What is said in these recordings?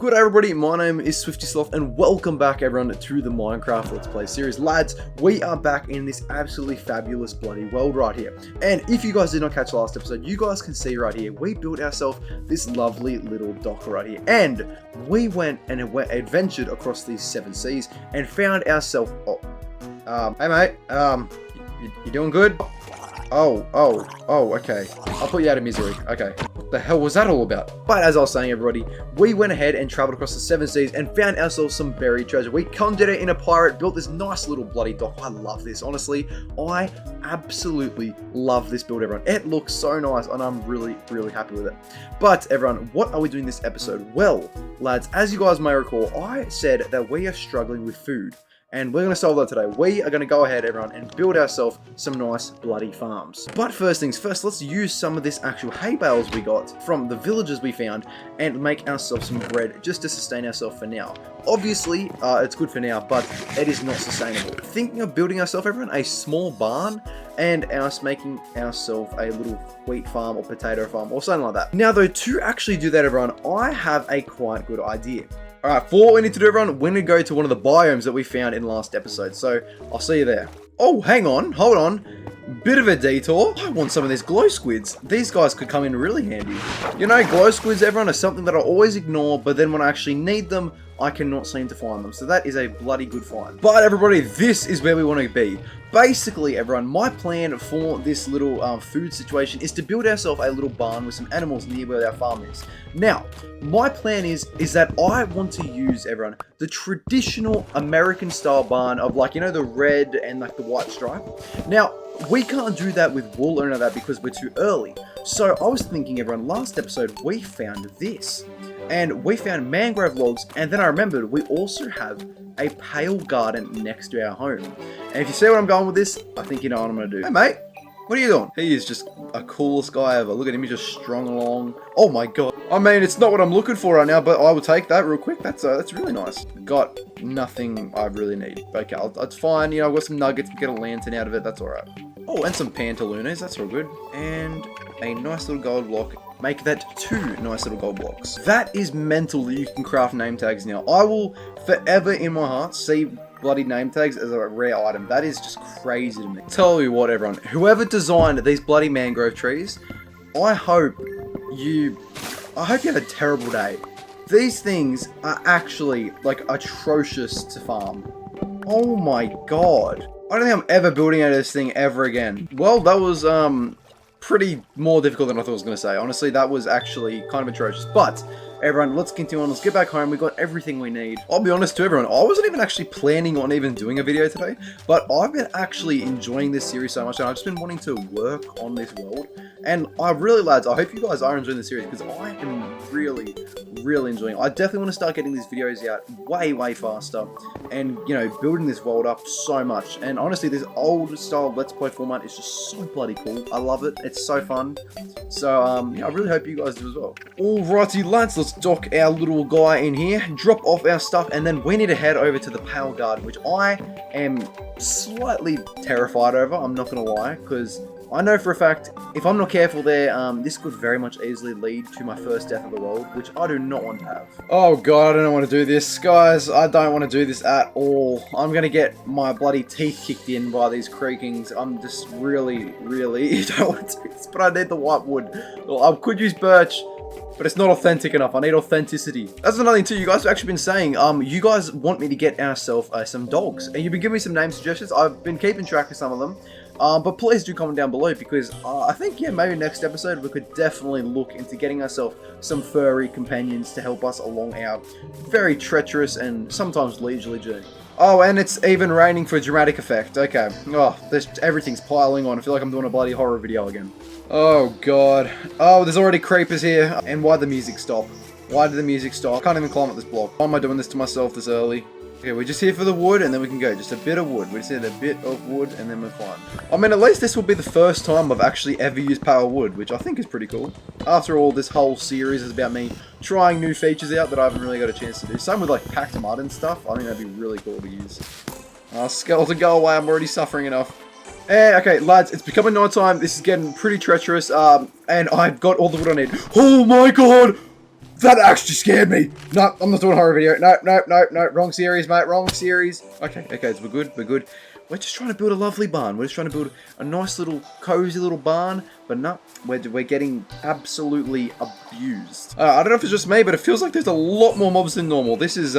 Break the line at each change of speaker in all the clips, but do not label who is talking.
Good everybody, my name is SwiftySloth and welcome back everyone to the Minecraft Let's Play series. Lads, we are back in this absolutely fabulous bloody world right here. And if you guys did not catch the last episode, you guys can see right here, we built ourselves this lovely little dock right here. And we went and adventured across these 7 seas and found ourselves... hey mate, you doing good? Oh, okay. I'll put you out of misery. Okay. What the hell was that all about? But as I was saying, everybody, we went ahead and traveled across the 7 seas and found ourselves some buried treasure. We conjured it in a pirate, built this nice little bloody dock. I love this, honestly. I absolutely love this build, everyone. It looks so nice, and I'm really, really happy with it. But, everyone, what are we doing this episode? Well, lads, as you guys may recall, I said that we are struggling with food. And we're going to solve that today. We are going to go ahead, everyone, and build ourselves some nice bloody farms. But first things first, let's use some of this actual hay bales we got from the villages we found and make ourselves some bread just to sustain ourselves for now. Obviously, it's good for now, but it is not sustainable. Thinking of building ourselves, everyone, a small barn and us making ourselves a little wheat farm or potato farm or something like that. Now, though, to actually do that, everyone, I have a quite good idea. Alright, for what we need to do, everyone, we're going to go to one of the biomes that we found in the last episode. So, I'll see you there. Oh, hang on. Hold on. Bit of a detour. I want some of these glow squids. These guys could come in really handy. You know, glow squids, everyone, is something that I always ignore, but then when I actually need them, I cannot seem to find them. So that is a bloody good find. But everybody, this is where we want to be. Basically, everyone, my plan for this little food situation is to build ourselves a little barn with some animals near where our farm is. Now, my plan is that I want to use, everyone, the traditional American style barn of, like, you know, the red and like the white stripe. Now, we can't do that with wool or that because we're too early. So I was thinking, everyone, last episode we found this. And we found mangrove logs, and then I remembered we also have a pale garden next to our home. And if you see where I'm going with this, I think you know what I'm going to do. Hey mate, what are you doing? He is just a coolest guy ever. Look at him, he's just strung along. Oh my god. I mean, it's not what I'm looking for right now, but I will take that real quick. That's really nice. Got nothing I really need. Okay, it's fine. You know, I've got some nuggets, get a lantern out of it. That's alright. Oh, and some pantaloons. That's all good. And a nice little gold block. Make that 2 nice little gold blocks. That is mental that you can craft name tags now. I will forever in my heart see bloody name tags as a rare item. That is just crazy to me. Tell you what, everyone, whoever designed these bloody mangrove trees, I hope you have a terrible day. These things are actually like atrocious to farm. Oh my god. I don't think I'm ever building out of this thing ever again. Well, that was pretty more difficult than I thought I was going to say. Honestly, that was actually kind of atrocious. But, everyone, let's continue on. Let's get back home. We got everything we need. I'll be honest to everyone, I wasn't even actually planning on even doing a video today. But I've been actually enjoying this series so much. And I've just been wanting to work on this world. And lads, I hope you guys are enjoying the series because I am really, really enjoying it. I definitely want to start getting these videos out way, way faster. And, you know, building this world up so much. And honestly, this old style Let's Play format is just so bloody cool. I love it. It's so fun. So, yeah, I really hope you guys do as well. Alrighty, lads, let's dock our little guy in here, drop off our stuff, and then we need to head over to the Pale Garden, which I am slightly terrified over, I'm not going to lie, because I know for a fact, if I'm not careful there, this could very much easily lead to my first death of the world, which I do not want to have. Oh god, I don't want to do this. Guys, I don't want to do this at all. I'm going to get my bloody teeth kicked in by these creakings. I'm just really, really don't want to do this, but I need the white wood. Well, I could use birch, but it's not authentic enough. I need authenticity. That's another thing too. You guys have actually been saying, you guys want me to get ourselves some dogs, and you've been giving me some name suggestions. I've been keeping track of some of them. But please do comment down below because I think, yeah, maybe next episode we could definitely look into getting ourselves some furry companions to help us along our very treacherous and sometimes leisurely journey. Oh, and it's even raining for dramatic effect. Okay. Oh, everything's piling on. I feel like I'm doing a bloody horror video again. Oh, God. Oh, there's already creepers here. And why'd the music stop? Why did the music stop? I can't even climb up this block. Why am I doing this to myself this early? Okay, we're just here for the wood, and then we can go. Just a bit of wood. We just need a bit of wood, and then we're fine. I mean, at least this will be the first time I've actually ever used power wood, which I think is pretty cool. After all, this whole series is about me trying new features out that I haven't really got a chance to do. Same with, like, packed mud and stuff. I think that'd be really cool to use. Skeleton, go away. I'm already suffering enough. Okay, lads, it's becoming night time. This is getting pretty treacherous, and I've got all the wood I need. Oh, my God! That actually scared me. No, I'm not doing a horror video. No. Wrong series, mate. Wrong series. Okay, so we're good. We're just trying to build a lovely barn. We're just trying to build a nice little, cozy little barn. But no, we're getting absolutely abused. I don't know if it's just me, but it feels like there's a lot more mobs than normal. This is,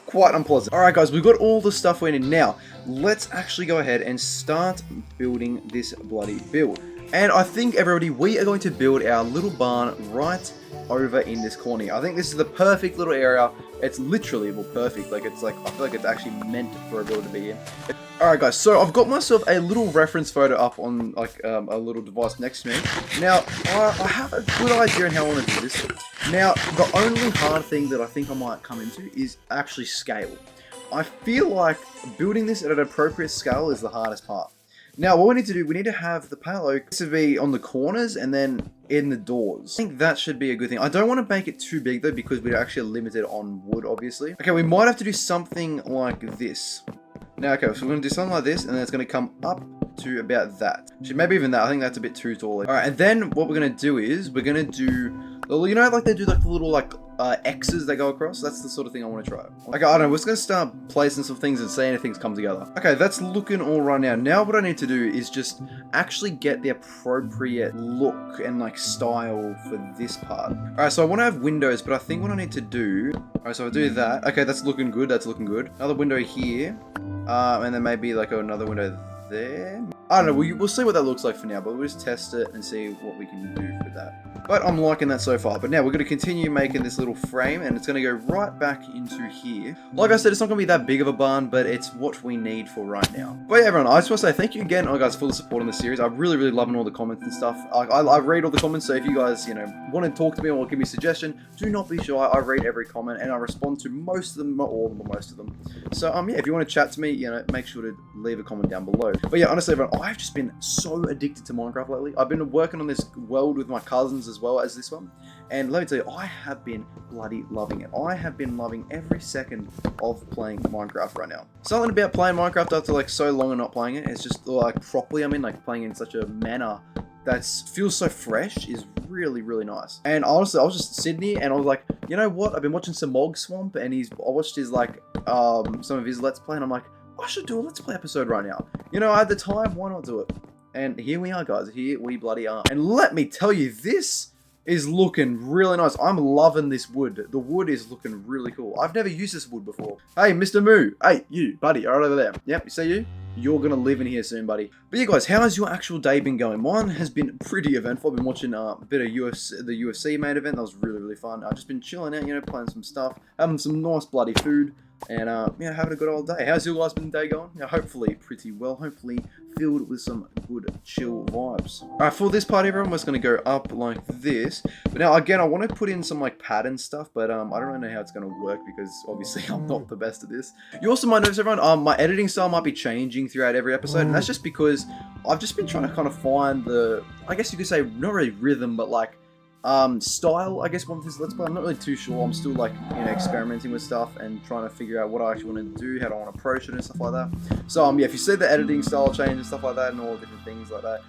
quite unpleasant. Alright guys, we've got all the stuff we need now. Let's actually go ahead and start building this bloody build. And I think, everybody, we are going to build our little barn right over in this corner. I think this is the perfect little area. It's literally, well, perfect. Like, it's like, I feel like it's actually meant for a build to be in. Alright guys, so I've got myself a little reference photo up on, like, a little device next to me. Now, I have a good idea on how I want to do this. Now, the only hard thing that I think I might come into is actually scale. I feel like building this at an appropriate scale is the hardest part. Now, what we need to do, we need to have the pale oak to be on the corners and then in the doors. I think that should be a good thing. I don't want to make it too big though, because we're actually limited on wood, obviously. Okay, we might have to do something like this. Now, okay, so we're going to do something like this, and then it's going to come up to about that. Actually, maybe even that. I think that's a bit too tall. Alright, and then what we're going to do is, we're going to do, you know, like they do like the little, like, X's that go across? That's the sort of thing I want to try. Okay, I don't know, we're just going to start placing some things and see if things come together. Okay, that's looking all right now. Now what I need to do is just actually get the appropriate look and, like, style for this part. Alright, so I want to have windows, but I think what I need to do... Alright, so I'll do that. Okay, that's looking good, Another window here. And then maybe, like, another window there. I don't know, we'll see what that looks like for now, but we'll just test it and see what we can do with that. But I'm liking that so far. But now we're going to continue making this little frame, and it's going to go right back into here. Like I said, it's not going to be that big of a barn, but it's what we need for right now. But yeah, everyone, I just want to say thank you again, guys, for the support on the series. I'm really loving all the comments and stuff. I read all the comments, so if you guys, you know, want to talk to me or give me a suggestion, do not be shy. I read every comment, and I respond to most of them, not all of them, but most of them. So, yeah, if you want to chat to me, you know, make sure to leave a comment down below. But yeah, honestly, everyone, I've just been so addicted to Minecraft lately. I've been working on this world with my cousins as well as this one. And let me tell you, I have been bloody loving it. I have been loving every second of playing Minecraft right now. Something about playing Minecraft after like so long and not playing it, it's just like properly, I mean, like playing in such a manner that feels so fresh is really nice. And honestly, I was just sitting here and I was like, you know what? I've been watching some Mog Swamp, and I watched his like some of his Let's Play, and I'm like, I should do a Let's Play episode right now. You know, I had the time, why not do it? And here we are, guys. Here we bloody are. And let me tell you, this is looking really nice. I'm loving this wood. The wood is looking really cool. I've never used this wood before. Hey, Mr. Moo. Hey, you, buddy, right over there. Yep, you see you? You're gonna live in here soon, buddy. But yeah, guys, how has your actual day been going? Mine has been pretty eventful. I've been watching a bit of the UFC main event. That was really fun. I've just been chilling out, you know, playing some stuff, having some nice bloody food, and yeah, having a good old day. How's your guys' been day going? Yeah, hopefully pretty well. Hopefully filled with some good chill vibes. Alright, for this part, everyone, we're just gonna go up like this. But now again, I want to put in some like pattern stuff, but I don't really know how it's gonna work because obviously I'm not the best at this. You also might notice, everyone, my editing style might be changing throughout every episode, and that's just because I've just been trying to kind of find the, I guess you could say, not really rhythm, but like style, I guess, one this Let's Play. I'm not really too sure. I'm still like, you know, experimenting with stuff and trying to figure out what I actually want to do, how I want to approach it and stuff like that. So yeah, if you see the editing style change and stuff like that and all different things like that,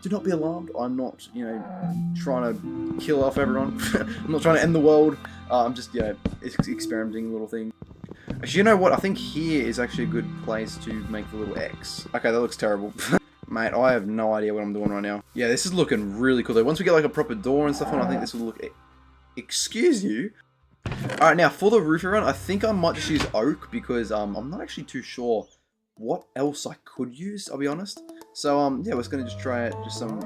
do not be alarmed. I'm not, you know, trying to kill off everyone. I'm not trying to end the world. I'm just, you know, experimenting little things. Actually, you know what? I think here is actually a good place to make the little X. Okay, that looks terrible. Mate, I have no idea what I'm doing right now. Yeah, this is looking really cool though. Once we get like a proper door and stuff on, I think this will look... Excuse you? Alright, now for the roof run, I think I might just use oak because I'm not actually too sure what else I could use, I'll be honest. So yeah, we're just going to just try just some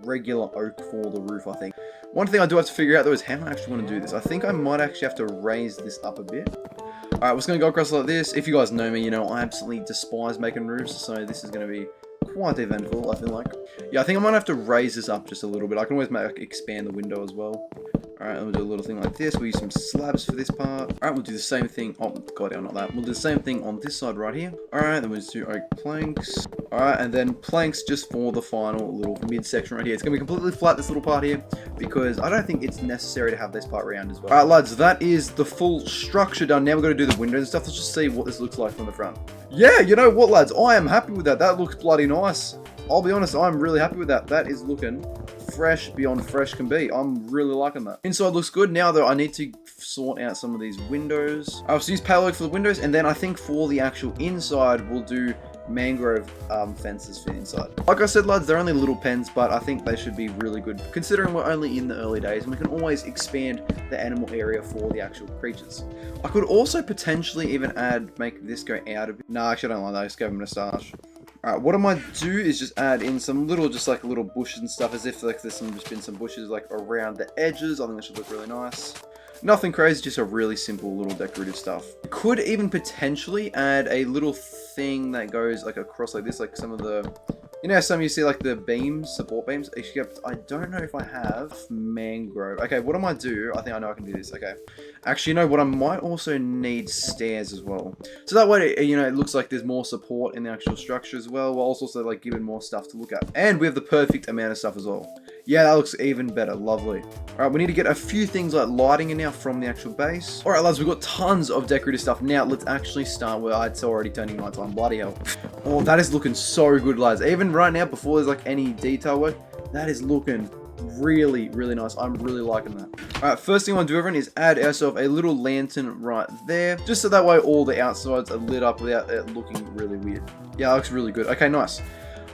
regular oak for the roof, I think. One thing I do have to figure out though is how I actually want to do this. I think I might actually have to raise this up a bit. Alright, we're just going to go across like this. If you guys know me, you know I absolutely despise making roofs, so this is going to be quite eventful, I feel like. Yeah, I think I might have to raise this up just a little bit. I can always expand the window as well. Alright, we'll do a little thing like this. We'll use some slabs for this part. Alright, we'll do the same thing. Oh, god, not that. We'll do the same thing on this side right here. Alright, then we'll just do oak planks. Alright, and then planks just for the final little midsection right here. It's going to be completely flat, this little part here, because I don't think it's necessary to have this part round as well. Alright, lads, that is the full structure done. Now we're going to do the windows and stuff. Let's just see what this looks like from the front. Yeah, you know what, lads? I am happy with that. That looks bloody nice. I'll be honest, I'm really happy with that. That is looking fresh beyond fresh can be. I'm really liking that. Inside looks good. Now though, I need to sort out some of these windows. I'll use pale oak for the windows, and then I think for the actual inside, we'll do mangrove fences for the inside. Like I said, lads, they're only little pens, but I think they should be really good considering we're only in the early days, and we can always expand the animal area for the actual creatures. I could also potentially even make this go out a bit. No, actually I don't like that. I just gave him a moustache. Alright, what I might do is just add in some little, just like little bushes and stuff, as if like there's just been some bushes like around the edges. I think that should look really nice. Nothing crazy, just a really simple little decorative stuff. Could even potentially add a little thing that goes like across like this, like some of the, you know, some you see like the beams, support beams. Except I don't know if I have mangrove. Okay, what I might do, I think I know I can do this. Okay, actually, you know what? I might also need stairs as well. So that way, you know, it looks like there's more support in the actual structure as well, while also like giving more stuff to look at. And we have the perfect amount of stuff as well. Yeah, that looks even better. Lovely. Alright, we need to get a few things like lighting in now from the actual base. Alright, lads, we've got tons of decorative stuff. Now, let's actually start where it's already turning nighttime. Bloody hell. Oh, that is looking so good, lads. Even right now, before there's like any detail work, that is looking really, really nice. I'm really liking that. Alright, first thing I want to do, everyone, is add ourselves a little lantern right there. Just so that way all the outsides are lit up without it looking really weird. Yeah, it looks really good. Okay, nice.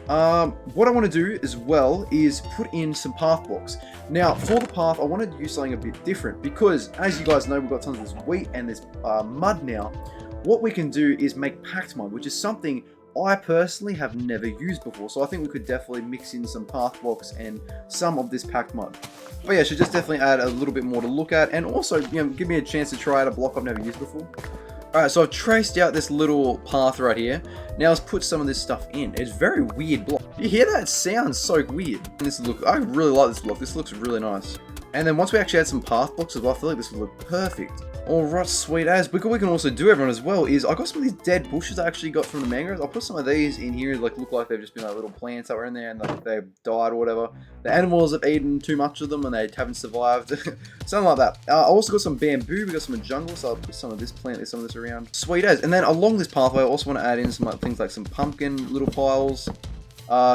What I want to do as well is put in some path blocks. Now, for the path, I wanted to use something a bit different because, as you guys know, we've got tons of this wheat and this mud now. What we can do is make packed mud, which is something I personally have never used before. So I think we could definitely mix in some path blocks and some of this packed mud. But yeah, should just definitely add a little bit more to look at, and also, you know, give me a chance to try out a block I've never used before. Alright, so I've traced out this little path right here. Now let's put some of this stuff in. It's very weird block. You hear that? It sounds so weird. I really like this block. This looks really nice. And then once we actually add some path blocks as well, I feel like this will look perfect. Alright, sweet as. But what we can also do, everyone, as well, is I got some of these dead bushes I actually got from the mangroves. I'll put some of these in here, like look like they've just been like little plants that were in there and like they've died or whatever. The animals have eaten too much of them and they haven't survived. Something like that. I also got some bamboo. We got some in the jungle, so I'll put some of this plant, some of this around. Sweet as. And then along this pathway, I also want to add in some like things like some pumpkin little piles.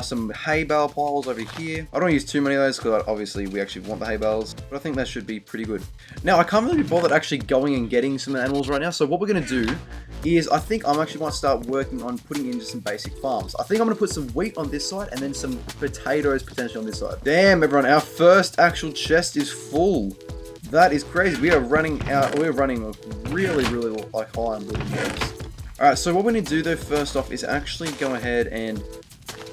Some hay bale piles over here. I don't use too many of those because obviously we actually want the hay bales, but I think that should be pretty good. Now, I can't really be bothered actually going and getting some animals right now, so what we're going to do is I think I'm actually going to start working on putting in just some basic farms. I think I'm going to put some wheat on this side and then some potatoes potentially on this side. Damn, everyone, our first actual chest is full. That is crazy. We are running out. We're running really, really like high on building blocks. Alright, so what we need to do though first off is actually go ahead and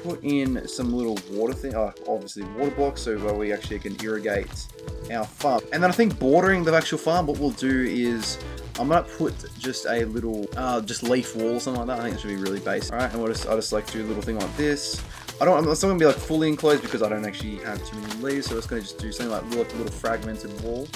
put in some little water thing, obviously water blocks, so where we actually can irrigate our farm. And then I think bordering the actual farm, what we'll do is I'm gonna put just a little just leaf wall or something like that. I think it should be really basic. All right, and I'll just like do a little thing like this. I'm not gonna be like fully enclosed because I don't actually have too many leaves, so it's gonna just do something like a little fragmented wall.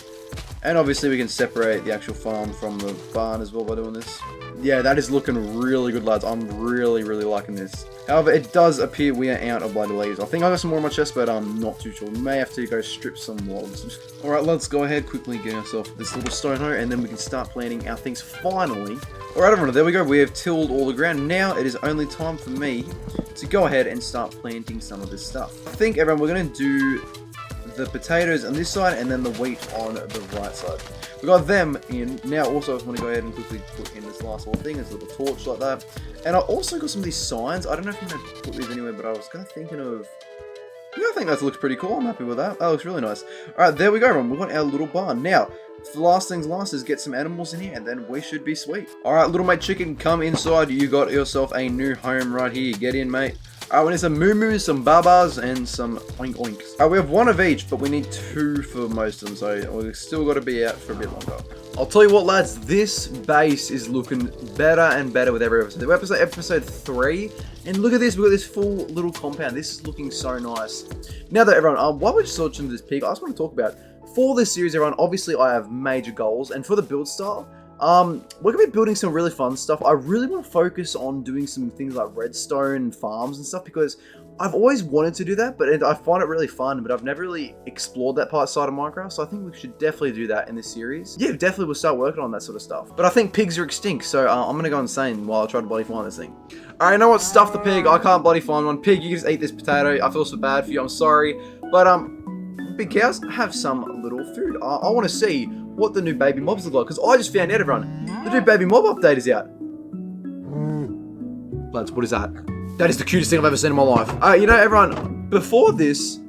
And obviously we can separate the actual farm from the barn as well by doing this. Yeah, that is looking really good, lads. I'm really, really liking this. However, it does appear we are out of bloody leaves. I think I got some more in my chest, but I'm not too sure. We may have to go strip some logs. Alright, let's go ahead, quickly get ourselves this little stone hoe, and then we can start planting our things finally. Alright, everyone, there we go. We have tilled all the ground. Now it is only time for me to go ahead and start planting some of this stuff. I think, everyone, we're going to do the potatoes on this side and then the wheat on the right side. We got them in. Now also I just want to go ahead and quickly put in this last little thing, this little torch like that. And I also got some of these signs. I don't know if I'm going to put these anywhere, but I was kind of thinking of... Yeah, I think that looks pretty cool. I'm happy with that. That looks really nice. Alright, there we go, everyone. We've got our little barn. Now, the last things last is get some animals in here and then we should be sweet. Alright, little mate chicken, come inside. You got yourself a new home right here. Get in, mate. Alright, we need some moo-moos, some babas, and some oink-oinks. Alright, we have one of each, but we need two for most of them, so we've still got to be out for a bit longer. I'll tell you what, lads, this base is looking better and better with every episode. We're episode 3, and look at this, we've got this full little compound. This is looking so nice. Now that everyone, while we're just searching this pig, I just want to talk about, for this series, everyone, obviously I have major goals, and for the build style, we're going to be building some really fun stuff. I really want to focus on doing some things like redstone farms and stuff because I've always wanted to do that, but I find it really fun, but I've never really explored that side of Minecraft, so I think we should definitely do that in this series. Yeah, definitely we'll start working on that sort of stuff. But I think pigs are extinct, so I'm going to go insane while I try to bloody find this thing. Alright, you know what? Stuff the pig. I can't bloody find one. Pig, you can just eat this potato. I feel so bad for you. I'm sorry. But, big cows, have some little food. I want to see what the new baby mobs look like, because I just found out, everyone, the new baby mob update is out. Lads, what is that? That is the cutest thing I've ever seen in my life. You know, everyone, before this,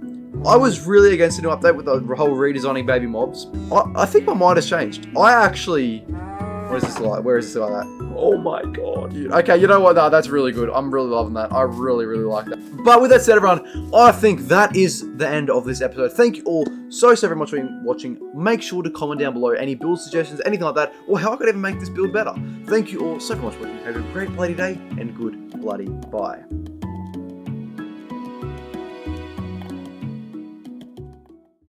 I was really against the new update with the whole redesigning baby mobs. I think my mind has changed. I actually... What is this like? Where is this like that? Oh my god, dude. Okay, you know what? No, that's really good. I'm really loving that. I really, really like that. But with that said, everyone, I think that is the end of this episode. Thank you all so very much for watching. Make sure to comment down below any build suggestions, anything like that, or how I could even make this build better. Thank you all so much for watching. Have a great bloody day, and good bloody bye.